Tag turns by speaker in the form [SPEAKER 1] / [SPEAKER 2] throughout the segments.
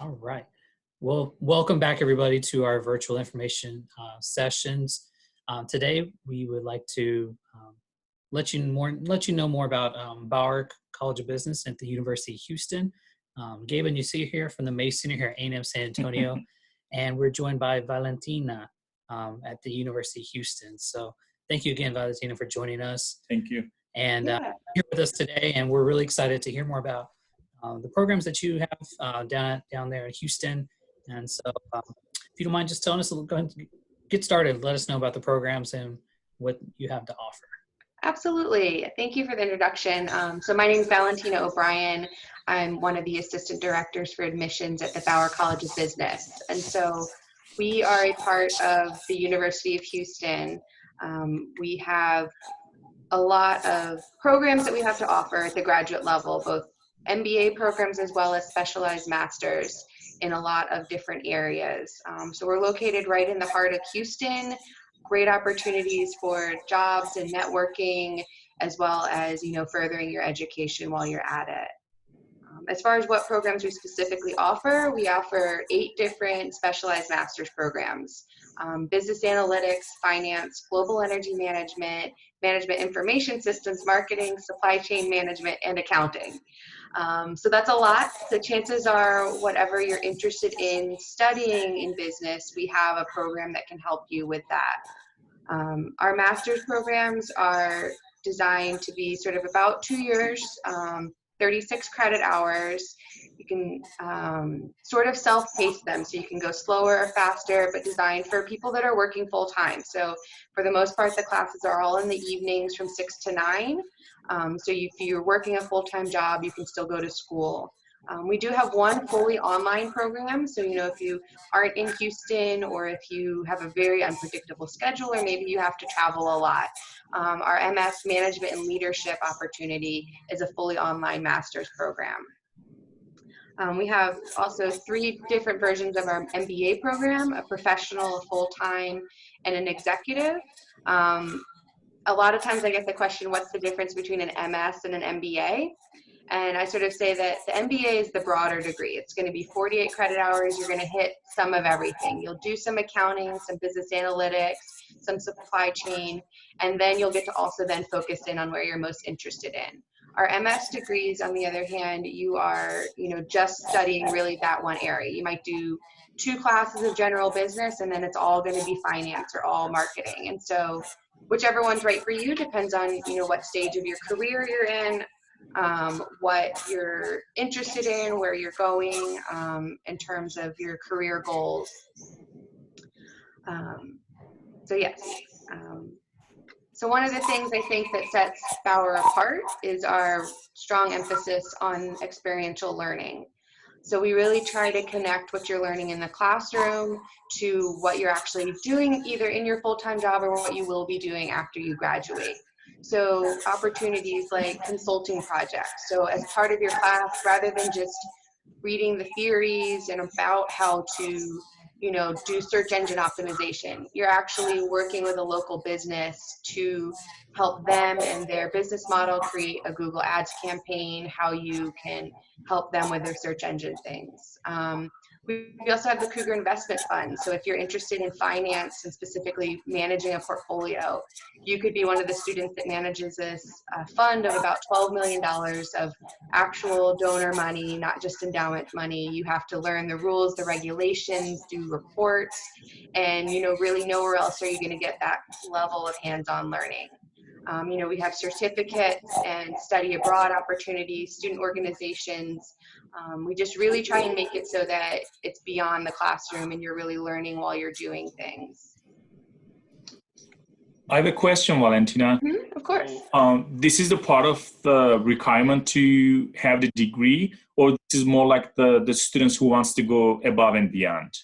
[SPEAKER 1] All right. Well, welcome back everybody to our virtual information sessions. Today we would like to let you know more about Bauer College of Business at the University of Houston. Gaben, you see here from the Mace Center here at A&M San Antonio, and we're joined by Valentina at the University of Houston. So thank you again, Valentina, for joining us.
[SPEAKER 2] Thank you.
[SPEAKER 1] And here with us today, and we're really excited to hear more about the programs that you have down there in Houston. And so if you don't mind just telling us, go ahead and get started. Let us know about the programs and what you have to offer.
[SPEAKER 3] Absolutely. Thank you for the introduction. So my name is Valentina O'Brien. I'm one of the assistant directors for admissions at the Bauer College of Business. And so we are a part of the University of Houston. We have a lot of programs that we have to offer at the graduate level, both MBA programs as well as specialized masters in a lot of different areas. So we're located right in the heart of Houston. Great opportunities for jobs and networking, as well as, furthering your education while you're at it. As far as what programs we specifically offer, we offer 8 different specialized master's programs. Business analytics, finance, global energy management, management information systems, marketing, supply chain management, and accounting. So that's a lot. The chances are whatever you're interested in studying in business, we have a program that can help you with that. Our master's programs are designed to be sort of about 2 years, 36 credit hours. You can sort of self-pace them, so you can go slower or faster, but designed for people that are working full-time. So for the most part, the classes are all in the evenings from 6 to 9. So if you're working a full-time job, you can still go to school. We do have one fully online program. So, if you aren't in Houston, or if you have a very unpredictable schedule, or maybe you have to travel a lot, our MS Management and Leadership opportunity is a fully online master's program. We have also 3 different versions of our MBA program: a professional, a full-time, and an executive. A lot of times I get the question, what's the difference between an MS and an MBA? And I sort of say that the MBA is the broader degree. It's going to be 48 credit hours. You're going to hit some of everything. You'll do some accounting, some business analytics, some supply chain, and then you'll get to also then focus in on where you're most interested in. Our MS degrees, on the other hand, you are, just studying really that one area. You might do 2 classes of general business, and then it's all going to be finance or all marketing. And so whichever one's right for you depends on, what stage of your career you're in, what you're interested in, where you're going, in terms of your career goals. So yes. So one of the things I think that sets Bauer apart is our strong emphasis on experiential learning. So we really try to connect what you're learning in the classroom to what you're actually doing either in your full-time job or what you will be doing after you graduate. So opportunities like consulting projects. So as part of your class, rather than just reading the theories and about how to, do search engine optimization, you're actually working with a local business to help them and their business model create a Google Ads campaign, how you can help them with their search engine things. We also have the Cougar Investment Fund. So if you're interested in finance and specifically managing a portfolio, you could be one of the students that manages this fund of about $12 million of actual donor money, not just endowment money. You have to learn the rules, the regulations, do reports, and really nowhere else are you going to get that level of hands-on learning. We have certificates and study abroad opportunities, student organizations. We just really try and make it so that it's beyond the classroom and you're really learning while you're doing things.
[SPEAKER 2] I have a question, Valentina.
[SPEAKER 3] Of course.
[SPEAKER 2] This is the part of the requirement to have the degree, or this is more like the students who wants to go above and beyond?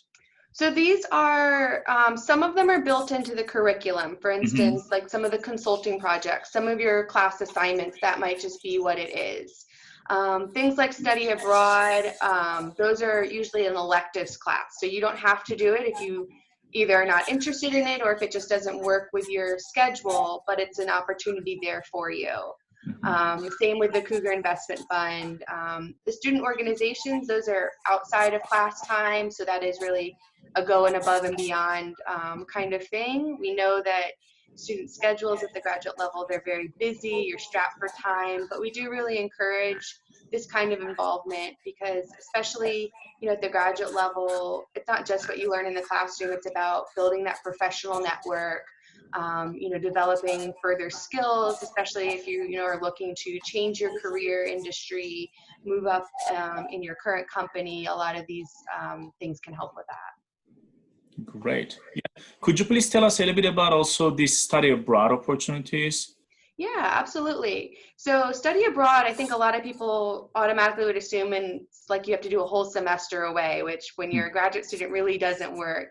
[SPEAKER 3] So these are, some of them are built into the curriculum. For instance, like some of the consulting projects, some of your class assignments, that might just be what it is. Things like study abroad, those are usually an electives class. So you don't have to do it if you either are not interested in it or if it just doesn't work with your schedule, but it's an opportunity there for you. Same with the Cougar Investment Fund. The student organizations, those are outside of class time, so that is really a going above and beyond kind of thing. We know that student schedules at the graduate level, they're very busy, you're strapped for time, but we do really encourage this kind of involvement because especially at the graduate level, it's not just what you learn in the classroom, it's about building that professional network, developing further skills, especially if you are looking to change your career industry, move up in your current company. A lot of these things can help with that.
[SPEAKER 2] Great. Yeah. Could you please tell us a little bit about also these study abroad opportunities?
[SPEAKER 3] Yeah, absolutely. So study abroad, I think a lot of people automatically would assume it's like you have to do a whole semester away, which when you're a graduate student really doesn't work.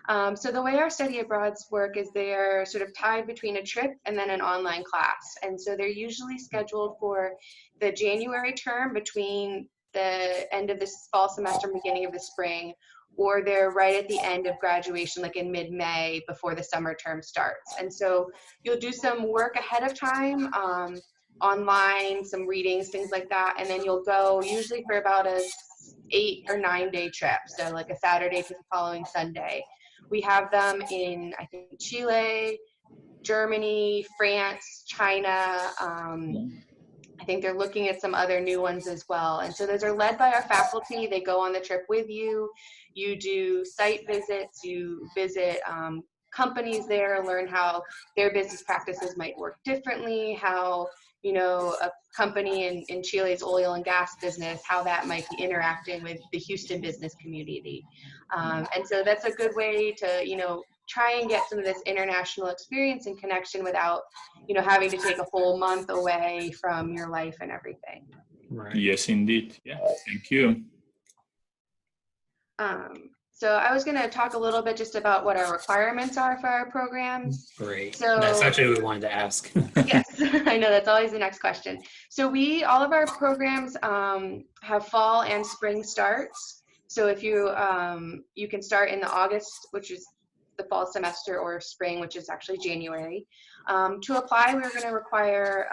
[SPEAKER 3] So the way our study abroads work is they're sort of tied between a trip and then an online class. And so they're usually scheduled for the January term between the end of this fall semester and beginning of the spring, or they're right at the end of graduation, like in mid-May before the summer term starts. And so you'll do some work ahead of time, online, some readings, things like that, and then you'll go usually for about a 8 or 9 day trip, so like a Saturday to the following Sunday. We have them in, I think, Chile, Germany, France, China. I think they're looking at some other new ones as well. And so those are led by our faculty. They go on the trip with you. You do site visits. You visit companies there, learn how their business practices might work differently, how, a company in Chile's oil and gas business, how that might be interacting with the Houston business community. And so that's a good way to, try and get some of this international experience and connection without, having to take a full month away from your life and everything.
[SPEAKER 2] Right. Yes, indeed. Yeah, thank you.
[SPEAKER 3] So I was going to talk a little bit just about what our requirements are for our programs.
[SPEAKER 1] Great.
[SPEAKER 3] So
[SPEAKER 1] that's actually what we wanted to ask.
[SPEAKER 3] Yes, I know that's always the next question. So all of our programs have fall and spring starts. So if you can start in the August, which is the fall semester, or spring, which is actually January. To apply, we're going to require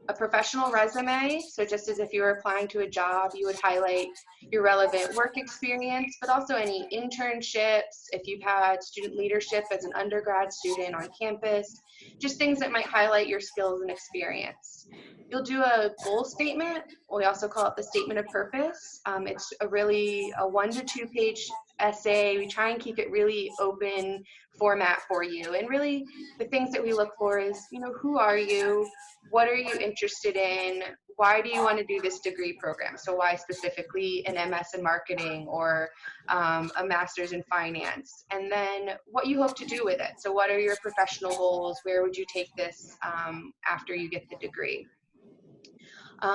[SPEAKER 3] a professional resume. So just as if you were applying to a job, you would highlight your relevant work experience, but also any internships, if you've had student leadership as an undergrad student on campus, just things that might highlight your skills and experience. You'll do a goal statement. We also call it the statement of purpose. It's a 1 to 2 page essay. We try and keep it really open format for you. And really the things that we look for is, who are you? What are you interested in? Why do you want to do this degree program? So why specifically an MS in marketing or a master's in finance? And then what you hope to do with it. So what are your professional goals? Where would you take this after you get the degree?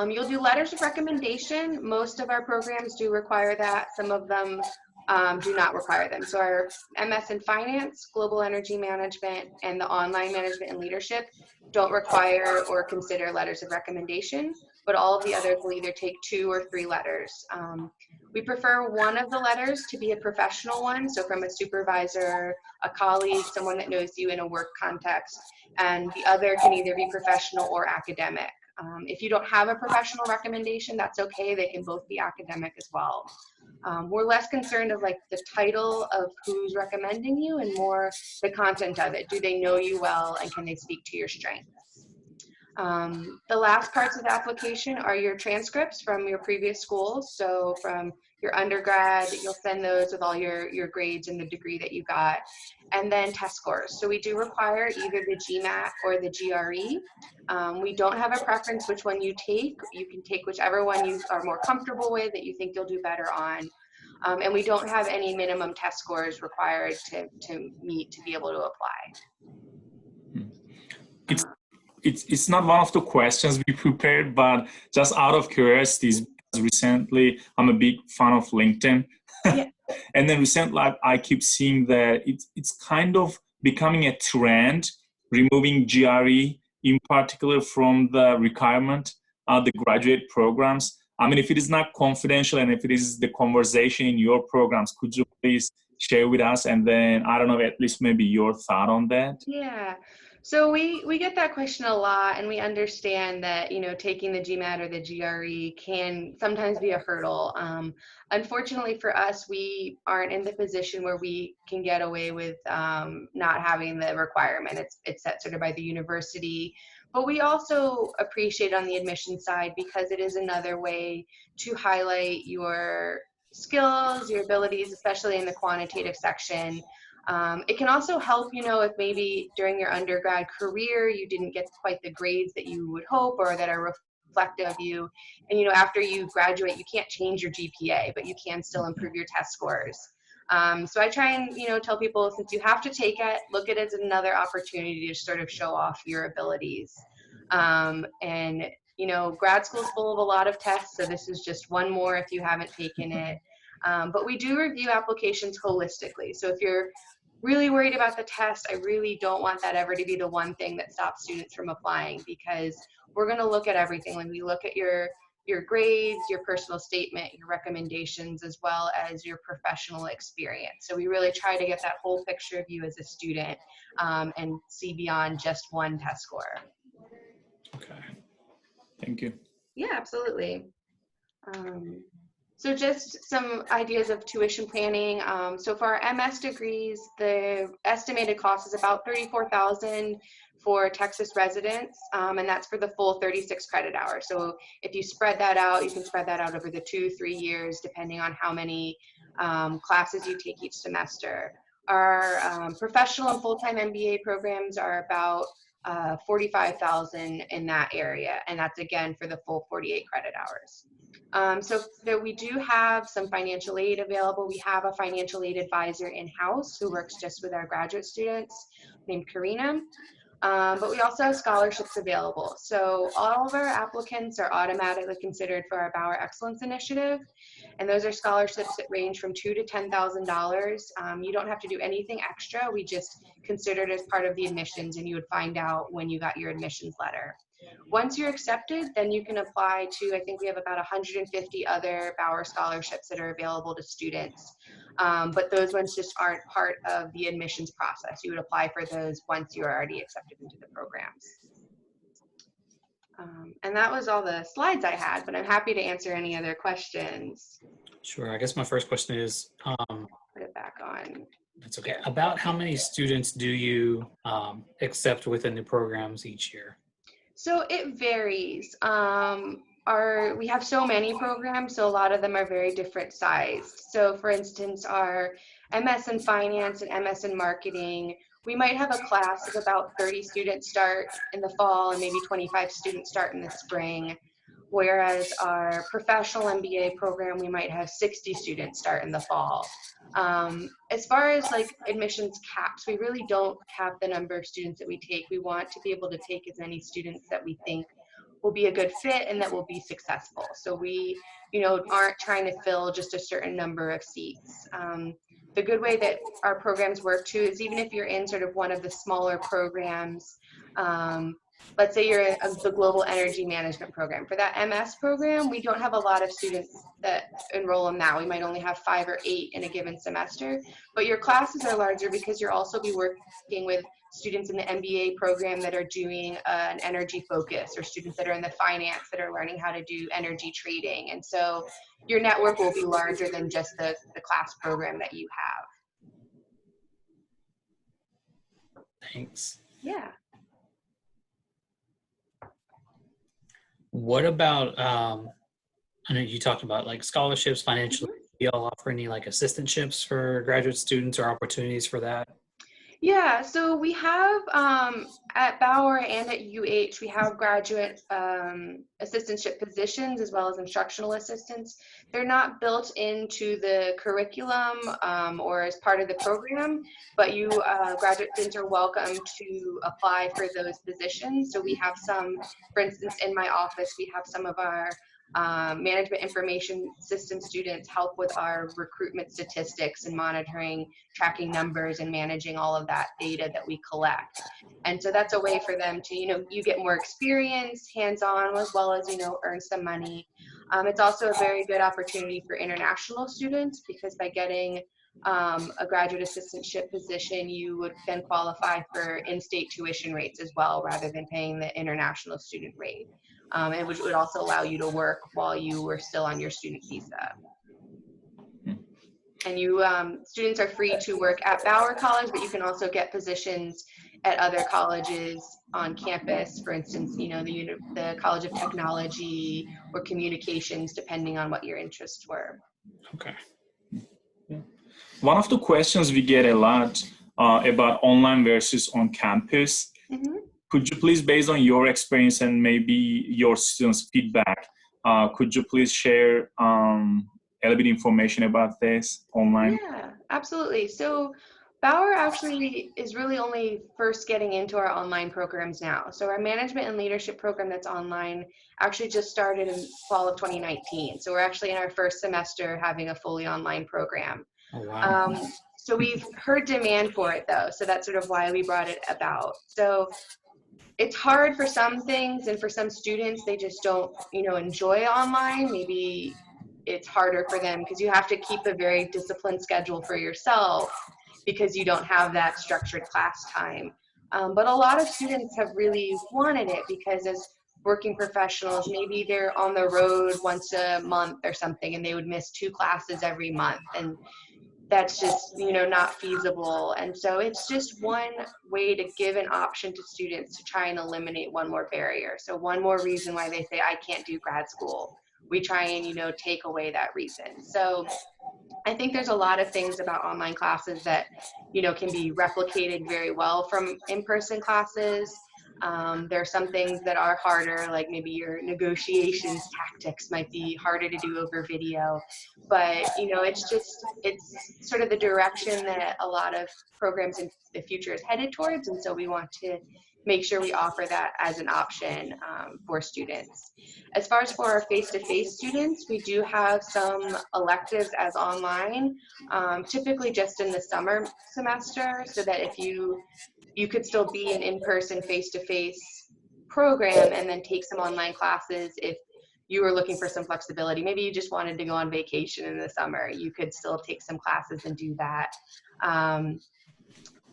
[SPEAKER 3] You'll do letters of recommendation. Most of our programs do require that. Some of them do not require them. So our MS in Finance, Global Energy Management, and the Online Management and Leadership don't require or consider letters of recommendation, but all of the others will either take 2 or 3 letters. We prefer one of the letters to be a professional one, so from a supervisor, a colleague, someone that knows you in a work context, and the other can either be professional or academic. If you don't have a professional recommendation, that's okay. They can both be academic as well. We're less concerned of like the title of who's recommending you and more the content of it. Do they know you well and can they speak to your strengths? The last parts of the application are your transcripts from your previous schools. So from your undergrad, you'll send those with all your grades and the degree that you got. And then test scores. So we do require either the GMAT or the GRE. We don't have a preference which one you take. You can take whichever one you are more comfortable with that you think you'll do better on. And we don't have any minimum test scores required to meet to be able to apply.
[SPEAKER 2] It's not one of the questions we prepared, but just out of curiosity, recently I'm a big fan of LinkedIn.
[SPEAKER 3] Yeah.
[SPEAKER 2] And then recently I keep seeing that it's kind of becoming a trend, removing GRE in particular from the requirement of the graduate programs. I mean, if it is not confidential and if it is the conversation in your programs, could you please share with us? And then, I don't know, at least maybe your thought on that?
[SPEAKER 3] Yeah. So we get that question a lot, and we understand that, you know, taking the GMAT or the GRE can sometimes be a hurdle. Unfortunately for us, we aren't in the position where we can get away with not having the requirement. It's set sort of by the university, but we also appreciate on the admission side because it is another way to highlight your skills, your abilities, especially in the quantitative section. It can also help, you know, if maybe during your undergrad career you didn't get quite the grades that you would hope or that are reflective of you. And, you know, after you graduate, you can't change your GPA, but you can still improve your test scores. So I try and, you know, tell people, since you have to take it, look at it as another opportunity to sort of show off your abilities. And, you know, grad school is full of a lot of tests, so this is just one more if you haven't taken it. But we do review applications holistically. So if you're really worried about the test, I really don't want that ever to be the one thing that stops students from applying, because we're going to look at everything. When we look at your grades, your personal statement, your recommendations, as well as your professional experience. So we really try to get that whole picture of you as a student, and see beyond just one test score.
[SPEAKER 2] Okay. Thank you.
[SPEAKER 3] Yeah, absolutely. So just some ideas of tuition planning. So for our MS degrees, the estimated cost is about $34,000 for Texas residents, and that's for the full 36 credit hours. So if you spread that out, you can spread that out over the 2-3 years, depending on how many classes you take each semester. Our professional and full-time MBA programs are about 45,000 in that area, and that's again for the full 48 credit hours. So that we do have some financial aid available. We have a financial aid advisor in-house who works just with our graduate students named Karina. But we also have scholarships available. So all of our applicants are automatically considered for our Bauer Excellence Initiative. And those are scholarships that range from $2,000 to $10,000. You don't have to do anything extra. We just consider it as part of the admissions, and you would find out when you got your admissions letter. Once you're accepted, then you can apply to, I think we have about 150 other Bauer scholarships that are available to students. But those ones just aren't part of the admissions process. You would apply for those once you're already accepted into the programs. And that was all the slides I had, but I'm happy to answer any other questions.
[SPEAKER 1] Sure. I guess my first question is,
[SPEAKER 3] Put it back on.
[SPEAKER 1] that's okay. About how many students do you accept within the programs each year?
[SPEAKER 3] So it varies. We have so many programs, so a lot of them are very different sized. So for instance, our MS in Finance and MS in Marketing, we might have a class of about 30 students start in the fall and maybe 25 students start in the spring. Whereas our professional MBA program, we might have 60 students start in the fall. As far as like admissions caps, we really don't cap the number of students that we take. We want to be able to take as many students that we think will be a good fit and that will be successful. So we, you know, aren't trying to fill just a certain number of seats. The good way that our programs work too is even if you're in sort of one of the smaller programs, let's say you're in the Global Energy Management program. For that MS program, we don't have a lot of students that enroll in that. We might only have 5 or 8 in a given semester, but your classes are larger because you'll also be working with students in the MBA program that are doing an energy focus, or students that are in the finance that are learning how to do energy trading. And so your network will be larger than just the class program that you have.
[SPEAKER 1] Thanks.
[SPEAKER 3] Yeah.
[SPEAKER 1] What about, I know you talked about like scholarships, financially. Do y'all offer any like assistantships for graduate students or opportunities for that?
[SPEAKER 3] Yeah, so we have at Bauer and at UH, we have graduate assistantship positions as well as instructional assistants. They're not built into the curriculum or as part of the program, but you graduate students are welcome to apply for those positions. So we have some, for instance, in my office, we have some of our Management information system students help with our recruitment statistics and monitoring, tracking numbers, and managing all of that data that we collect. And so that's a way for them to, you get more experience, hands-on, as well as, earn some money. It's also a very good opportunity for international students, because by getting a graduate assistantship position, you would then qualify for in-state tuition rates as well, rather than paying the international student rate. And which would also allow you to work while you were still on your student visa. And you students are free to work at Bauer College, but you can also get positions at other colleges on campus. For instance, the College of Technology or Communications, depending on what your interests were.
[SPEAKER 1] Okay.
[SPEAKER 2] Yeah. One of the questions we get a lot about online versus on campus. Mm-hmm. Could you please, based on your experience and maybe your students' feedback, could you please share a little bit information about this online?
[SPEAKER 3] Yeah, absolutely. So Bauer actually is really only first getting into our online programs now. So our management and leadership program that's online actually just started in fall of 2019. So we're actually in our first semester having a fully online program.
[SPEAKER 1] Oh, wow.
[SPEAKER 3] So we've heard demand for it though. So that's sort of why we brought it about. So it's hard for some things, and for some students, they just don't, enjoy online. Maybe it's harder for them because you have to keep a very disciplined schedule for yourself because you don't have that structured class time. But a lot of students have really wanted it because as working professionals, maybe they're on the road once a month or something, and they would miss 2 classes every month. And that's just, not feasible. And so it's just one way to give an option to students to try and eliminate one more barrier. So one more reason why they say, I can't do grad school. We try and, take away that reason. So I think there's a lot of things about online classes that, can be replicated very well from in-person classes. There are some things that are harder, like maybe your negotiations tactics might be harder to do over video, but it's sort of the direction that a lot of programs in the future is headed towards, and so we want to make sure we offer that as an option for students. As far as for our face-to-face students, we do have some electives as online, typically just in the summer semester, so that if you could still be an in-person face-to-face program and then take some online classes if you were looking for some flexibility. Maybe you just wanted to go on vacation in the summer. You could still take some classes and do that.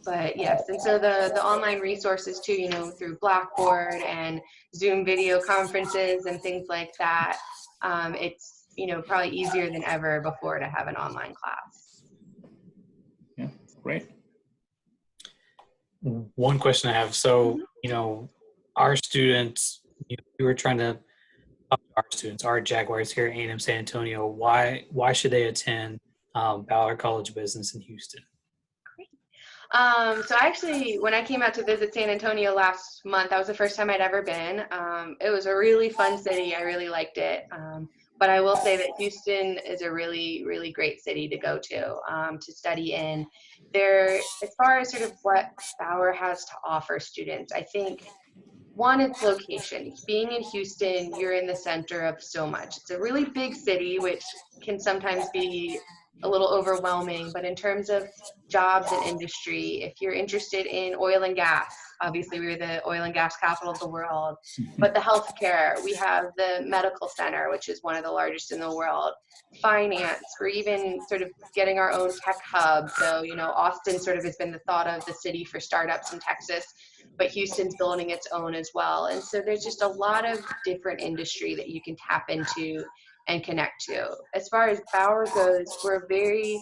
[SPEAKER 3] But yes, and so the online resources too, through Blackboard and Zoom video conferences and things like that, it's, probably easier than ever before to have an online class.
[SPEAKER 2] Yeah, great.
[SPEAKER 1] One question I have. So, our students, we were trying to, our students, our Jaguars here at A&M San Antonio, why should they attend Bauer College of Business in Houston?
[SPEAKER 3] So actually, when I came out to visit San Antonio last month, that was the first time I'd ever been. It was a really fun city. I really liked it. But I will say that Houston is a really, really great city to go to study in. As far as sort of what Bauer has to offer students, I think one, it's location. Being in Houston, you're in the center of so much. It's a really big city, which can sometimes be a little overwhelming, but in terms of jobs and industry, if you're interested in oil and gas, obviously we're the oil and gas capital of the world, but the healthcare, we have the medical center, which is one of the largest in the world, finance, we're even sort of getting our own tech hub. So, Austin sort of has been the thought of the city for startups in Texas, but Houston's building its own as well. And so there's just a lot of different industry that you can tap into and connect to. As far as Bauer goes, we're a very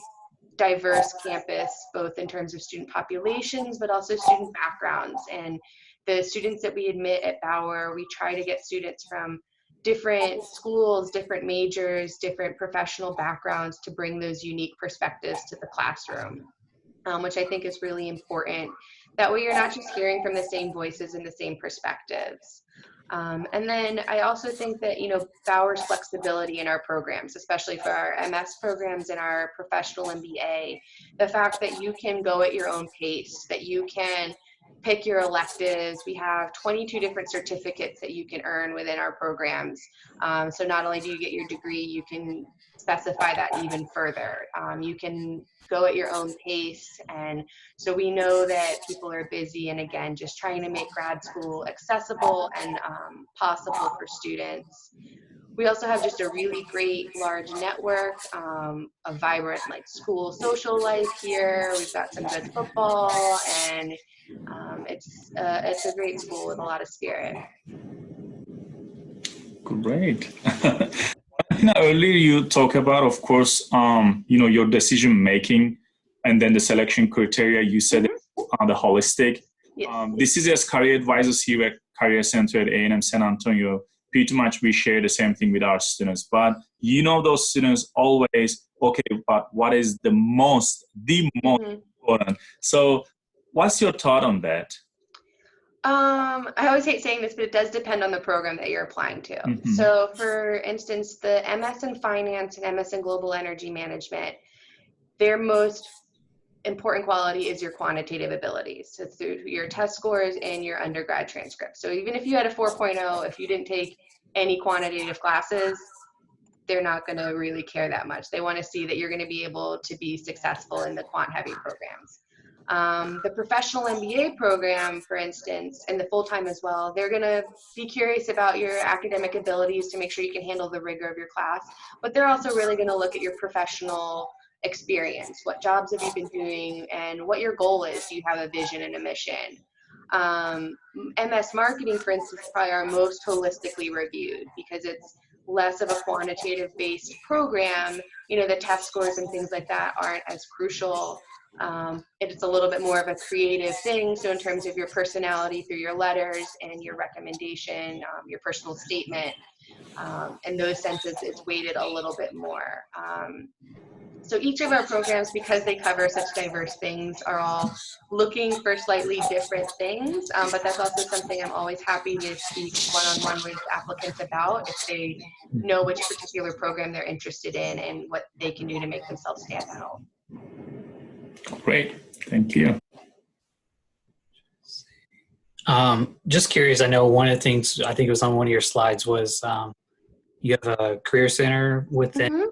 [SPEAKER 3] diverse campus, both in terms of student populations, but also student backgrounds. And the students that we admit at Bauer, we try to get students from different schools, different majors, different professional backgrounds to bring those unique perspectives to the classroom, which I think is really important. That way you're not just hearing from the same voices and the same perspectives. And then I also think that, Bauer's flexibility in our programs, especially for our MS programs and our professional MBA, the fact that you can go at your own pace, that you can pick your electives. We have 22 different certificates that you can earn within our programs. So not only do you get your degree, you can specify that even further. You can go at your own pace. And so we know that people are busy, and again, just trying to make grad school accessible and possible for students. We also have just a really great large network, a vibrant like school social life here. We've got some good football, and it's a great school with a lot of spirit.
[SPEAKER 2] Great. Earlier you talk about, of course, your decision making, and then the selection criteria. You said the holistic.
[SPEAKER 3] Yes.
[SPEAKER 2] This is as career advisors here at Career Center at A&M San Antonio. Pretty much we share the same thing with our students, but those students always, okay, but what is the most important? So what's your thought on that?
[SPEAKER 3] I always hate saying this, but it does depend on the program that you're applying to. So for instance, the MS in Finance and MS in Global Energy Management, their most important quality is your quantitative abilities. So through your test scores and your undergrad transcript. So even if you had a 4.0, if you didn't take any quantitative classes, they're not going to really care that much. They want to see that you're going to be able to be successful in the quant heavy programs. The professional MBA program, for instance, and the full-time as well, they're going to be curious about your academic abilities to make sure you can handle the rigor of your class, but they're also really going to look at your professional experience. What jobs have you been doing, and what your goal is? Do you have a vision and a mission? MS Marketing, for instance, is probably our most holistically reviewed because it's less of a quantitative based program. The test scores and things like that aren't as crucial. It's a little bit more of a creative thing. So in terms of your personality through your letters and your recommendation, your personal statement, in those senses, it's weighted a little bit more. So each of our programs, because they cover such diverse things, are all looking for slightly different things, but that's also something I'm always happy to speak one-on-one with applicants about if they know which particular program they're interested in and what they can do to make themselves stand out.
[SPEAKER 2] Great, thank you.
[SPEAKER 1] Just curious, I know one of the things, I think it was on one of your slides, was you have a career center within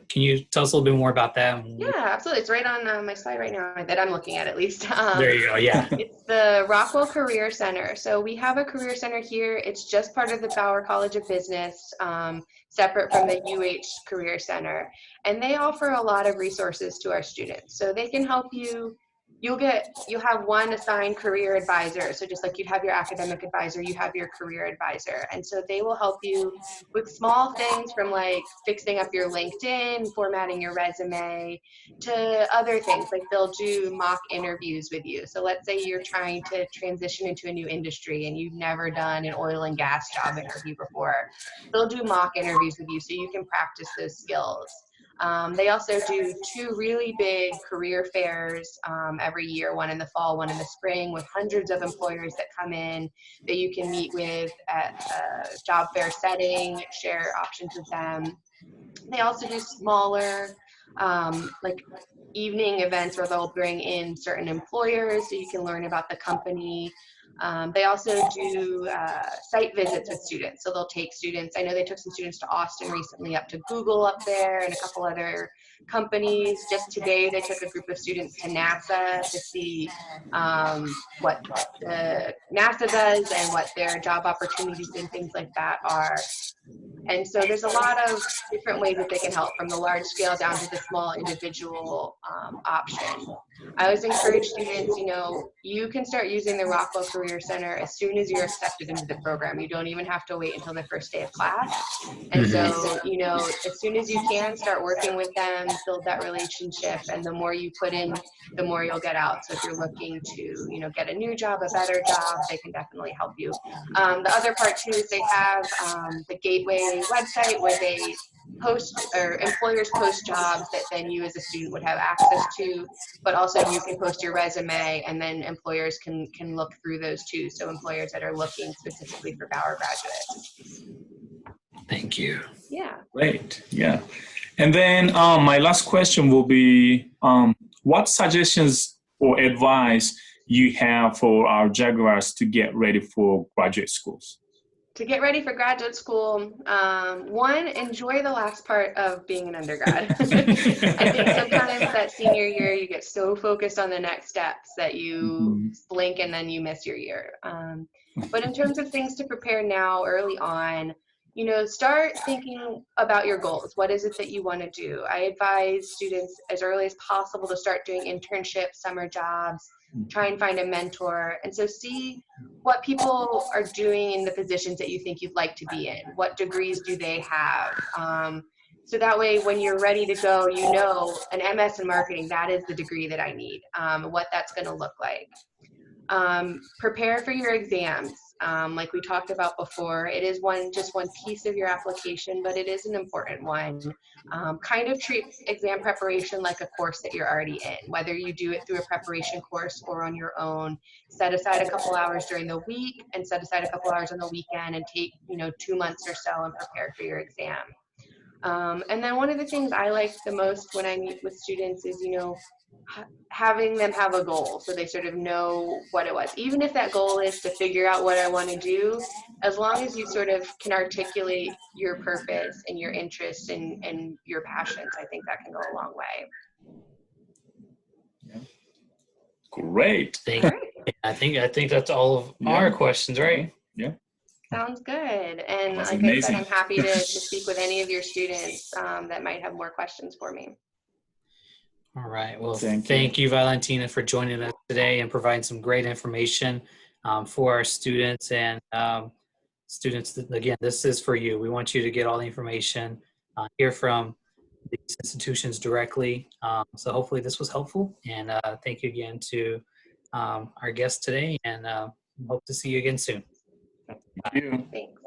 [SPEAKER 1] can you tell us a little bit more about that?
[SPEAKER 3] Yeah, absolutely. It's right on my slide right now that I'm looking at least.
[SPEAKER 1] There you go, yeah.
[SPEAKER 3] It's the Rockville Career Center. So we have a career center here. It's just part of the Bauer College of Business, separate from the UH Career Center. And they offer a lot of resources to our students. So they can help you. You'll have one assigned career advisor. So just like you'd have your academic advisor, you have your career advisor. And so they will help you with small things from like fixing up your LinkedIn, formatting your resume, to other things. Like they'll do mock interviews with you. So let's say you're trying to transition into a new industry and you've never done an oil and gas job interview before. They'll do mock interviews with you so you can practice those skills. They also do 2 really big career fairs every year, one in the fall, one in the spring, with hundreds of employers that come in that you can meet with at a job fair setting, share options with them. They also do smaller like evening events where they'll bring in certain employers so you can learn about the company. They also do site visits with students. So they'll take students. I know they took some students to Austin recently, up to Google up there, and a couple other companies. Just today, they took a group of students to NASA to see what NASA does and what their job opportunities and things like that are. And so there's a lot of different ways that they can help, from the large scale down to the small individual option. I always encourage students, you can start using the Rockville Career Center as soon as you're accepted into the program. You don't even have to wait until the first day of class. And so, as soon as you can, start working with them, build that relationship, and the more you put in, the more you'll get out. So if you're looking to, get a new job, a better job, they can definitely help you. The other part too is they have the Gateway website where they employers post jobs that then you as a student would have access to, but also you can post your resume and then employers can look through those too. So employers that are looking specifically for Bauer graduates.
[SPEAKER 1] Thank you.
[SPEAKER 3] Yeah.
[SPEAKER 2] Great. Yeah. And then my last question will be, what suggestions or advice you have for our Jaguars to get ready for graduate schools?
[SPEAKER 3] To get ready for graduate school, one, enjoy the last part of being an undergrad. I think sometimes that senior year, you get so focused on the next steps that you blink and then you miss your year. But in terms of things to prepare now, early on, you know, start thinking about your goals. What is it that you want to do? I advise students as early as possible to start doing internships, summer jobs, try and find a mentor. And so see what people are doing in the positions that you think you'd like to be in. What degrees do they have? So that way, when you're ready to go, you know, an MS in marketing, that is the degree that I need, what that's going to look like. Prepare for your exams. Like we talked about before, it is just one piece of your application, but it is an important one. Kind of treat exam preparation like a course that you're already in, whether you do it through a preparation course or on your own. Set aside a couple hours during the week and set aside a couple hours on the weekend and take, you know, 2 months or so and prepare for your exam. And then one of the things I like the most when I meet with students is, you know, having them have a goal so they sort of know what it was. Even if that goal is to figure out what I want to do, as long as you sort of can articulate your purpose and your interests and your passions, I think that can go a long way.
[SPEAKER 2] Yeah. Great.
[SPEAKER 1] Thank you. I think that's all of our questions, right?
[SPEAKER 2] Yeah.
[SPEAKER 3] Sounds good. And
[SPEAKER 2] That's
[SPEAKER 3] like
[SPEAKER 2] amazing.
[SPEAKER 3] I said, I'm happy to speak with any of your students that might have more questions for me.
[SPEAKER 1] All right. Well,
[SPEAKER 2] Thank
[SPEAKER 1] you, Valentina, for joining us today and providing some great information for our students. And students, again, this is for you. We want you to get all the information, hear from these institutions directly. So hopefully this was helpful. And thank you again to our guests today, and hope to see you again soon.
[SPEAKER 2] Thank you.
[SPEAKER 3] Thanks.